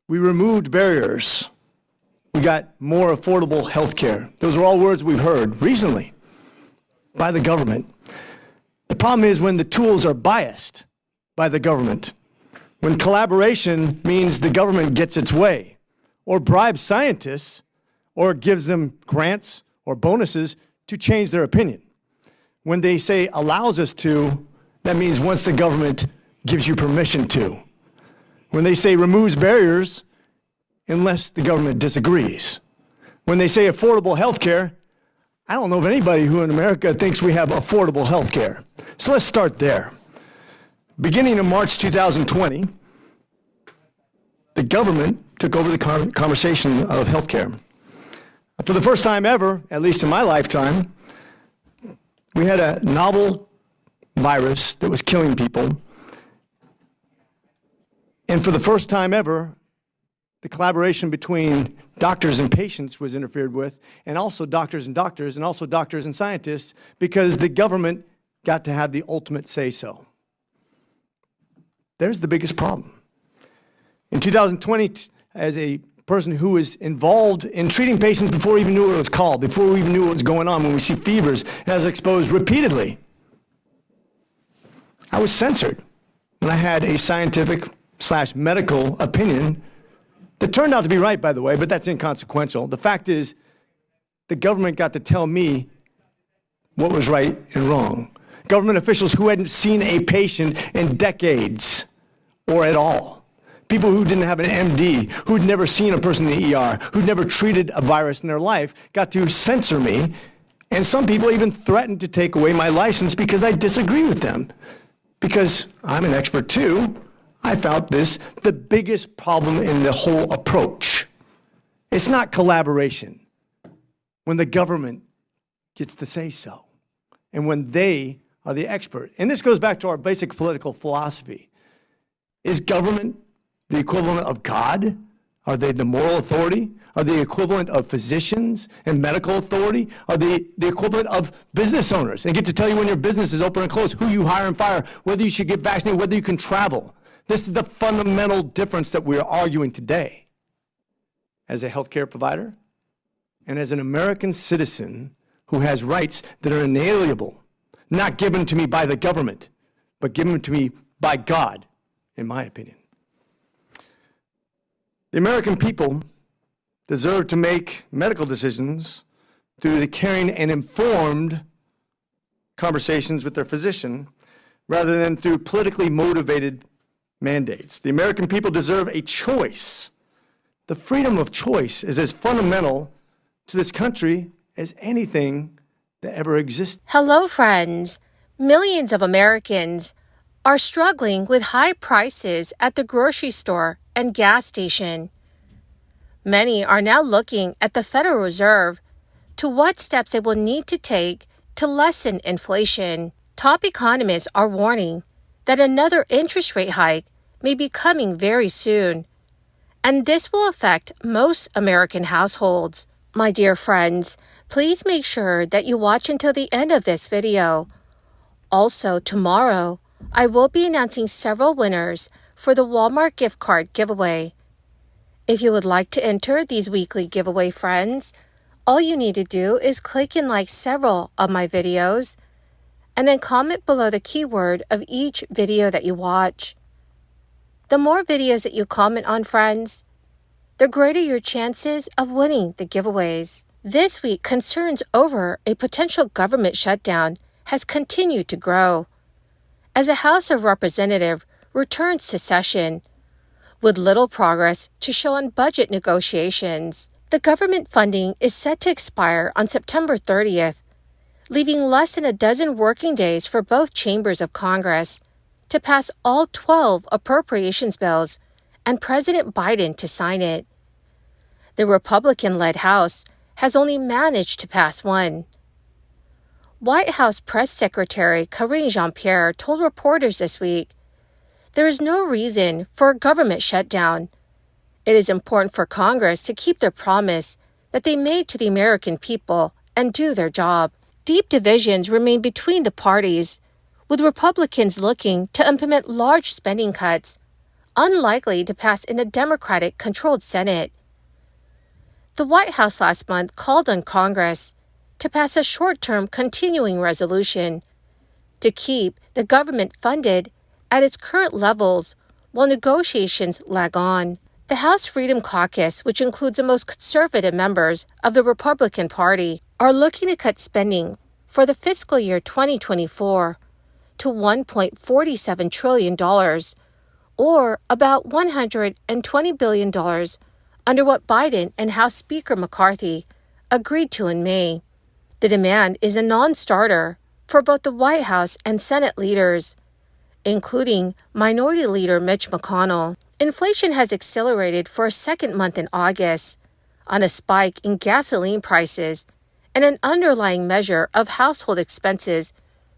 We removed barriers. We got more affordable health care. Those are all words we've heard recently by the government. The problem is when the tools are biased by the government, when collaboration means the government gets its way, or bribes scientists, or gives them grants or bonuses to change their opinion. When they say allows us to, that means once the government gives you permission to. When they say removes barriers, unless the government disagrees. When they say affordable health care, I don't know of anybody who in America thinks we have affordable health care. So let's start there. Beginning in March 2020, the government took over the conversation of health care. For the first time ever, at least in my lifetime, we had a novel virus that was killing people. And for the first time ever, the collaboration between doctors and patients was interfered with, and also doctors, and also doctors and scientists, because the government got to have the ultimate say-so. There's the biggest problem. In 2020, as a person who was involved in treating patients before we even knew what it was called, before we even knew what was going on, when we see fevers, as exposed repeatedly, I was censored when I had a scientific/medical opinion that turned out to be right, by the way, but that's inconsequential. The fact is, the government got to tell me what was right and wrong. Government officials who hadn't seen a patient in decades or at all. People who didn't have an MD, who'd never seen a person in the ER, who'd never treated a virus in their life, got to censor me. And some people even threatened to take away my license because I disagree with them. Because I'm an expert too. I found this the biggest problem in the whole approach. It's not collaboration. When the government gets to say so, and when they are the expert. And this goes back to our basic political philosophy. Is government the equivalent of God? Are they the moral authority? Are they the equivalent of physicians and medical authority? Are they the equivalent of business owners and get to tell you when your business is open and closed, who you hire and fire, whether you should get vaccinated, whether you can travel? This is the fundamental difference that we are arguing today. As a healthcare provider and as an American citizen who has rights that are inalienable, not given to me by the government, but given to me by God, in my opinion. The American people deserve to make medical decisions through the caring and informed conversations with their physician rather than through politically motivated mandates. The American people deserve a choice. The freedom of choice is as fundamental to this country as anything that ever existed. Hello, friends. Millions of Americans are struggling with high prices at the grocery store and gas station. Many are now looking at the Federal Reserve to what steps it will need to take to lessen inflation. Top economists are warning that another interest rate hike may be coming very soon, and this will affect most American households. My dear friends, please make sure that you watch until the end of this video. Also, tomorrow, I will be announcing several winners for the Walmart gift card giveaway. If you would like to enter these weekly giveaway, friends, all you need to do is click and like several of my videos, and then comment below the keyword of each video that you watch. The more videos that you comment on, friends, the greater your chances of winning the giveaways. This week, concerns over a potential government shutdown has continued to grow as the House of Representatives returns to session, with little progress to show on budget negotiations. The government funding is set to expire on September 30th, leaving less than a dozen working days for both chambers of Congress to pass all 12 appropriations bills and President Biden to sign it. The Republican-led House has only managed to pass one. White House Press Secretary Karine Jean-Pierre told reporters this week, "There is no reason for a government shutdown. It is important for Congress to keep their promise that they made to the American people and do their job." Deep divisions remain between the parties, with Republicans looking to implement large spending cuts unlikely to pass in the Democratic-controlled Senate. The White House last month called on Congress to pass a short-term continuing resolution to keep the government funded at its current levels while negotiations lag on. The House Freedom Caucus, which includes the most conservative members of the Republican Party, are looking to cut spending for the fiscal year 2024 to $1.47 trillion, or about $120 billion under what Biden and House Speaker McCarthy agreed to in May. The demand is a non-starter for both the White House and Senate leaders, including Minority Leader Mitch McConnell. Inflation has accelerated for a second month in August on a spike in gasoline prices, and an underlying measure of household expenses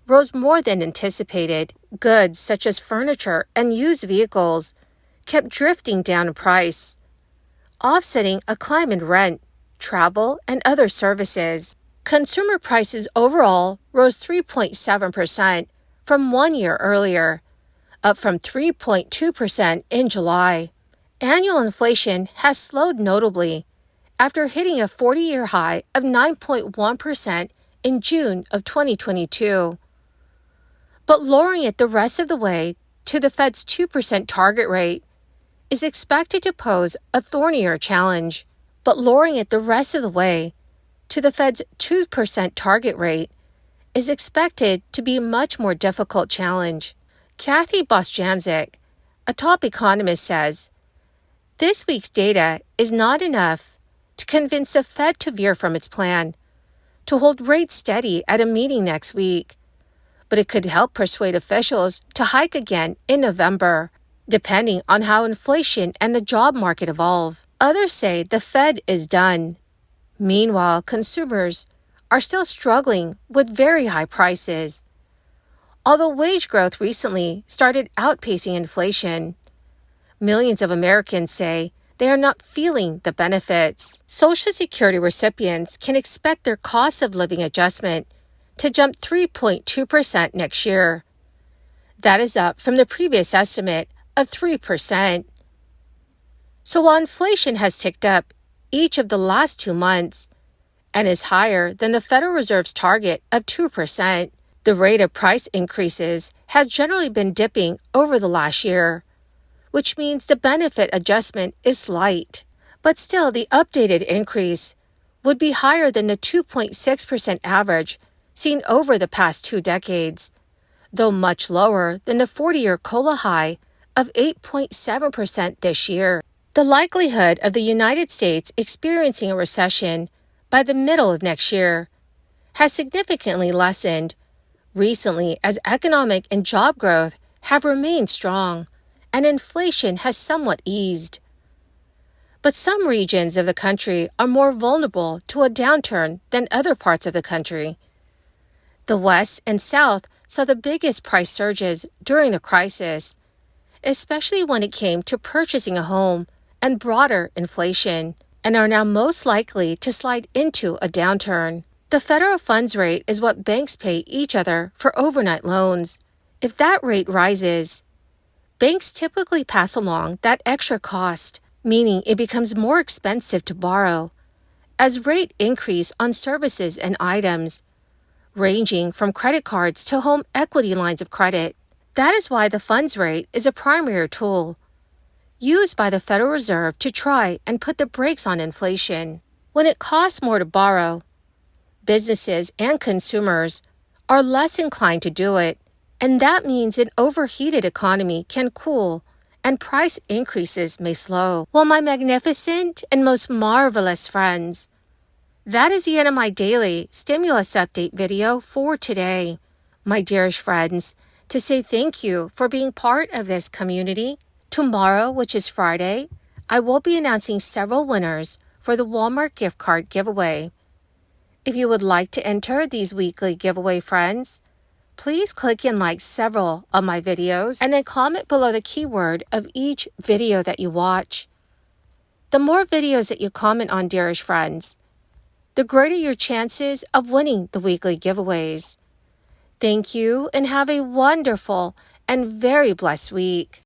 rose more than anticipated. Goods such as furniture and used vehicles kept drifting down in price, offsetting a climb in rent, travel, and other services. Consumer prices overall rose 3.7% from 1 year earlier, up from 3.2% in July. Annual inflation has slowed notably after hitting a 40-year high of 9.1% in June of 2022. But lowering it the rest of the way to the Fed's 2% target rate is expected to pose a thornier challenge. But lowering it the rest of the way to the Fed's 2% target rate is expected to be a much more difficult challenge. Kathy Bostjanczyk, a top economist, says, "This week's data is not enough to convince the Fed to veer from its plan to hold rates steady at a meeting next week, but it could help persuade officials to hike again in November, depending on how inflation and the job market evolve." Others say the Fed is done. Meanwhile, consumers are still struggling with very high prices. Although wage growth recently started outpacing inflation, millions of Americans say they are not feeling the benefits. Social Security recipients can expect their cost of living adjustment to jump 3.2% next year. That is up from the previous estimate of 3%. So while inflation has ticked up each of the last 2 months and is higher than the Federal Reserve's target of 2%, the rate of price increases has generally been dipping over the last year, which means the benefit adjustment is slight. But still, the updated increase would be higher than the 2.6% average seen over the past 2 decades, though much lower than the 40-year COLA high of 8.7% this year. The likelihood of the United States experiencing a recession by the middle of next year has significantly lessened recently as economic and job growth have remained strong and inflation has somewhat eased. But some regions of the country are more vulnerable to a downturn than other parts of the country. The West and South saw the biggest price surges during the crisis, especially when it came to purchasing a home and broader inflation, and are now most likely to slide into a downturn. The federal funds rate is what banks pay each other for overnight loans. If that rate rises, banks typically pass along that extra cost, meaning it becomes more expensive to borrow, as rate increase on services and items, ranging from credit cards to home equity lines of credit. That is why the funds rate is a primary tool used by the Federal Reserve to try and put the brakes on inflation. When it costs more to borrow, businesses and consumers are less inclined to do it, and that means an overheated economy can cool and price increases may slow. Well, my magnificent and most marvelous friends, that is the end of my daily stimulus update video for today. My dearest friends, to say thank you for being part of this community. Tomorrow, which is Friday, I will be announcing several winners for the Walmart gift card giveaway. If you would like to enter these weekly giveaway, friends, please click and like several of my videos and then comment below the keyword of each video that you watch. The more videos that you comment on, dearest friends, the greater your chances of winning the weekly giveaways. Thank you and have a wonderful and very blessed week.